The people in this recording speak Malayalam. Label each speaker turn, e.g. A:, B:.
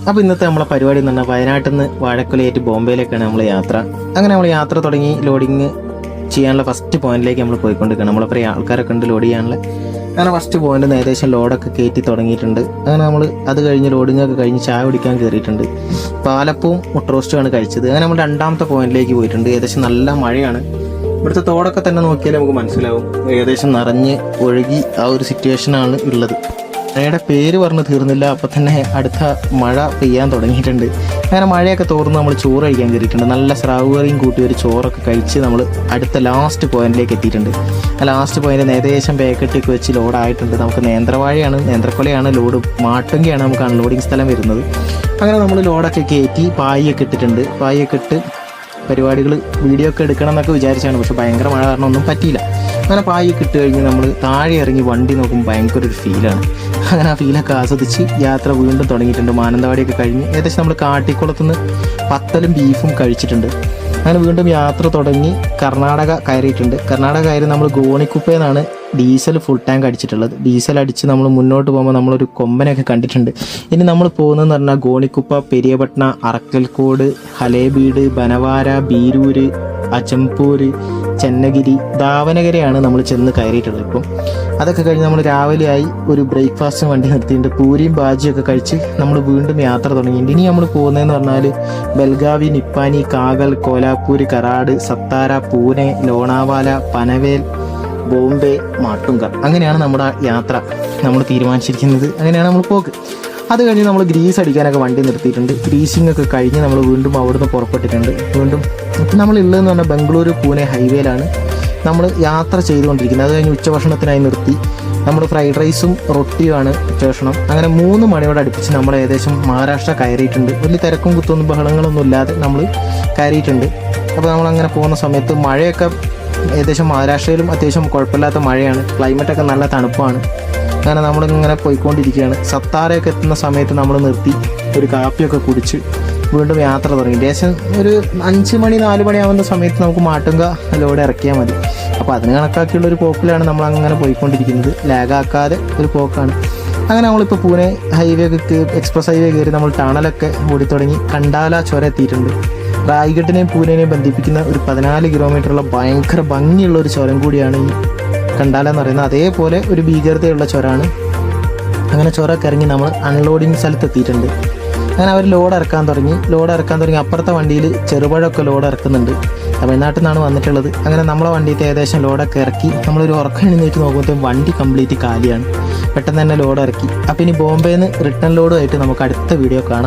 A: അപ്പോൾ ഇന്നത്തെ നമ്മളെ പരിപാടി എന്ന് പറഞ്ഞാൽ വയനാട്ടിൽ നിന്ന് വാഴക്കുലയായിട്ട് ബോംബെയിലേക്കാണ് നമ്മൾ യാത്ര. അങ്ങനെ നമ്മൾ യാത്ര തുടങ്ങി ലോഡിങ് ചെയ്യാനുള്ള ഫസ്റ്റ് പോയിന്റിലേക്ക് നമ്മൾ പോയിക്കൊണ്ടിരിക്കുകയാണ്. നമ്മളപ്പോൾ ആൾക്കാരൊക്കെ ഉണ്ട് ലോഡ് ചെയ്യാനുള്ള. അങ്ങനെ ഫസ്റ്റ് പോയിന്റ് ഏകദേശം ലോഡൊക്കെ കയറ്റി തുടങ്ങിയിട്ടുണ്ട്. അങ്ങനെ നമ്മൾ അത് കഴിഞ്ഞ് ലോഡിങ്ങൊക്കെ കഴിഞ്ഞ് ചായ കുടിക്കാൻ കയറിയിട്ടുണ്ട്. പാലപ്പവും മുട്ട റോസ്റ്റുമാണ് കഴിച്ചത്. അങ്ങനെ നമ്മൾ രണ്ടാമത്തെ പോയിന്റിലേക്ക് പോയിട്ടുണ്ട്. ഏകദേശം നല്ല മഴയാണ്. ഇവിടുത്തെ തോടൊക്കെ തന്നെ നോക്കിയാൽ നമുക്ക് മനസ്സിലാവും ഏകദേശം നിറഞ്ഞ് ഒഴുകി ആ ഒരു സിറ്റുവേഷനാണ് ഉള്ളത്. മഴയുടെ പേര് പറഞ്ഞ് തീർന്നില്ല, അപ്പോൾ തന്നെ അടുത്ത മഴ പെയ്യാൻ തുടങ്ങിയിട്ടുണ്ട്. അങ്ങനെ മഴയൊക്കെ തോർന്ന് നമ്മൾ ചോറ് കഴിക്കാൻ കയറിയിട്ടുണ്ട്. നല്ല സ്രാവ് കറിയും കൂട്ടി ഒരു ചോറൊക്കെ കഴിച്ച് നമ്മൾ അടുത്ത ലാസ്റ്റ് പോയിന്റിലേക്ക് എത്തിയിട്ടുണ്ട്. ആ ലാസ്റ്റ് പോയിന്റിൽ ഏകദേശം പാക്കറ്റൊക്കെ വെച്ച് ലോഡായിട്ടുണ്ട്. നമുക്ക് നേന്ത്രക്കൊലയാണ് ലോഡ്, മാട്ടുങ്കയാണ് നമുക്ക് അൺലോഡിങ് സ്ഥലം വരുന്നത്. അങ്ങനെ നമ്മൾ ലോഡൊക്കെ കയറ്റി പായൊക്കെ ഇട്ടിട്ടുണ്ട്. പായൊക്കെ ഇട്ട് പരിപാടികൾ വീഡിയോ ഒക്കെ എടുക്കണം എന്നൊക്കെ വിചാരിച്ചാണ്, പക്ഷെ ഭയങ്കര മഴ കാരണം ഒന്നും പറ്റിയില്ല. അങ്ങനെ പായൊക്കെ ഇട്ട് കഴിഞ്ഞ് നമ്മൾ താഴെ ഇറങ്ങി വണ്ടി നോക്കുമ്പോൾ ഭയങ്കര ഒരു ഫീലാണ്. അങ്ങനെ ആ ഫീലൊക്കെ ആസ്വദിച്ച് യാത്ര വീണ്ടും തുടങ്ങിയിട്ടുണ്ട്. മാനന്തവാടിയൊക്കെ കഴിഞ്ഞ് ഏകദേശം നമ്മൾ കാട്ടിക്കുളത്തുനിന്ന് പത്തലും ബീഫും കഴിച്ചിട്ടുണ്ട്. അങ്ങനെ വീണ്ടും യാത്ര തുടങ്ങി കർണാടക കയറിയിട്ടുണ്ട്. കർണാടക കയറി നമ്മൾ ഗോണിക്കുപ്പയെന്നാണ് ഡീസൽ ഫുൾ ടാങ്ക് അടിച്ചിട്ടുള്ളത്. ഡീസൽ അടിച്ച് നമ്മൾ മുന്നോട്ട് പോകുമ്പോൾ നമ്മളൊരു കൊമ്പനൊക്കെ കണ്ടിട്ടുണ്ട്. ഇനി നമ്മൾ പോകുന്നതെന്ന് പറഞ്ഞാൽ ഗോണിക്കുപ്പ, പെരിയപട്ടണ, അറക്കൽക്കോട്, ഹലേബീഡ്, ബനവാര, ബീരൂര്, അജംപൂർ, ചെന്നഗിരി, ദാവനഗരയാണ് നമ്മൾ ചെന്ന് കയറിയിട്ടുള്ളത്. ഇപ്പം അതൊക്കെ കഴിഞ്ഞ് നമ്മൾ രാവിലെയായി ഒരു ബ്രേക്ക്ഫാസ്റ്റിന് വണ്ടി നിർത്തിയിട്ടുണ്ട്. പൂരിയും ബാജിയൊക്കെ കഴിച്ച് നമ്മൾ വീണ്ടും യാത്ര തുടങ്ങിയിട്ടുണ്ട്. ഇനി നമ്മൾ പോകുന്നതെന്ന് പറഞ്ഞാൽ ബെൽഗാവി, നിപ്പാനി, കാഗൽ, കോലാപ്പൂർ, കറാട്, സത്താര, പൂനെ, ലോണാവാല, പനവേൽ, ബോംബെ, മാട്ടുങ്ക. അങ്ങനെയാണ് നമ്മുടെ യാത്ര നമ്മൾ തീരുമാനിച്ചിരിക്കുന്നത്. അങ്ങനെയാണ് നമ്മൾ പോക്ക്. അത് കഴിഞ്ഞ് നമ്മൾ ഗ്രീസ് അടിക്കാനൊക്കെ വണ്ടി നിർത്തിയിട്ടുണ്ട്. ഗ്രീസിംഗ് ഒക്കെ കഴിഞ്ഞ് നമ്മൾ വീണ്ടും അവിടുന്ന് പുറപ്പെട്ടിട്ടുണ്ട്. വീണ്ടും നമ്മൾ ഉള്ളതെന്ന് പറഞ്ഞാൽ ബംഗളൂരു പൂനെ ഹൈവേയിലാണ് നമ്മൾ യാത്ര ചെയ്തുകൊണ്ടിരിക്കുന്നത്. അത് കഴിഞ്ഞ് ഉച്ചഭക്ഷണത്തിനായി നിർത്തി. നമ്മൾ ഫ്രൈഡ് റൈസും റൊട്ടിയുമാണ് ഉച്ചഭക്ഷണം. അങ്ങനെ 3 മണിയോട് അടുപ്പിച്ച് നമ്മൾ ഏകദേശം മഹാരാഷ്ട്ര കയറിയിട്ടുണ്ട്. വലിയ തിരക്കും കുത്തൊന്നും ബഹളങ്ങളൊന്നും ഇല്ലാതെ നമ്മൾ കയറിയിട്ടുണ്ട്. അപ്പോൾ നമ്മളങ്ങനെ പോകുന്ന സമയത്ത് മഴയൊക്കെ ഏകദേശം മഹാരാഷ്ട്രയിലും അത്യാവശ്യം കുഴപ്പമില്ലാത്ത മഴയാണ്. ക്ലൈമറ്റൊക്കെ നല്ല തണുപ്പാണ്. അങ്ങനെ നമ്മളിങ്ങനെ പോയിക്കൊണ്ടിരിക്കുകയാണ്. സത്താരയൊക്കെ എത്തുന്ന സമയത്ത് നമ്മൾ നിർത്തി ഒരു കാപ്പിയൊക്കെ കുടിച്ച് വീണ്ടും യാത്ര തുടങ്ങി. ഏകദേശം ഒരു 5 മണി 4 മണി ആവുന്ന സമയത്ത് നമുക്ക് മാട്ടുങ്ക ലോഡ് ഇറക്കിയാൽ മതി. അപ്പോൾ അതിന് കണക്കാക്കിയുള്ളൊരു പോക്കിലാണ് നമ്മളങ്ങനെ പോയിക്കൊണ്ടിരിക്കുന്നത്. ലാഗാക്കാതെ ഒരു പോക്കാണ്. അങ്ങനെ നമ്മളിപ്പോൾ പൂനെ ഹൈവേ എക്സ്പ്രസ് ഹൈവേ കയറി നമ്മൾ ടണലൊക്കെ ഓടി തുടങ്ങി. കണ്ടാല ചുരം എത്തിയിട്ടുണ്ട്. റായ്ഗഡിനെയും പൂനെനെയും ബന്ധിപ്പിക്കുന്ന ഒരു 14 കിലോമീറ്ററുള്ള ഭയങ്കര ഭംഗിയുള്ള ഒരു ചുരം കൂടിയാണ് ഈ കണ്ടാല എന്ന് പറയുന്നത്. അതേപോലെ ഒരു ഭീകരതയുള്ള ചുരമാണ്. അങ്ങനെ ചുരമൊക്കെ ഇറങ്ങി നമ്മൾ അൺലോഡിങ് സ്ഥലത്ത് എത്തിയിട്ടുണ്ട്. അങ്ങനെ അവർ ലോഡ് ഇറക്കാൻ തുടങ്ങി. അപ്പുറത്തെ വണ്ടിയിൽ ചെറുപഴമൊക്കെ ലോഡ് ഇറക്കുന്നുണ്ട്. തമിഴ്നാട്ടിൽ നിന്നാണ് വന്നിട്ടുള്ളത്. അങ്ങനെ നമ്മളെ വണ്ടിയിൽ ഏകദേശം ലോഡൊക്കെ ഇറക്കി നമ്മളൊരു ഉറക്കം എഴുന്നേറ്റ് നോക്കുമ്പോഴത്തേക്കും വണ്ടി കംപ്ലീറ്റ് കാലിയാണ്. പെട്ടെന്ന് തന്നെ ലോഡ് ഇറക്കി. അപ്പോൾ ഇനി ബോംബെയിൽ നിന്ന് റിട്ടേൺ ലോഡുമായിട്ട് നമുക്ക് അടുത്ത വീഡിയോ കാണാം.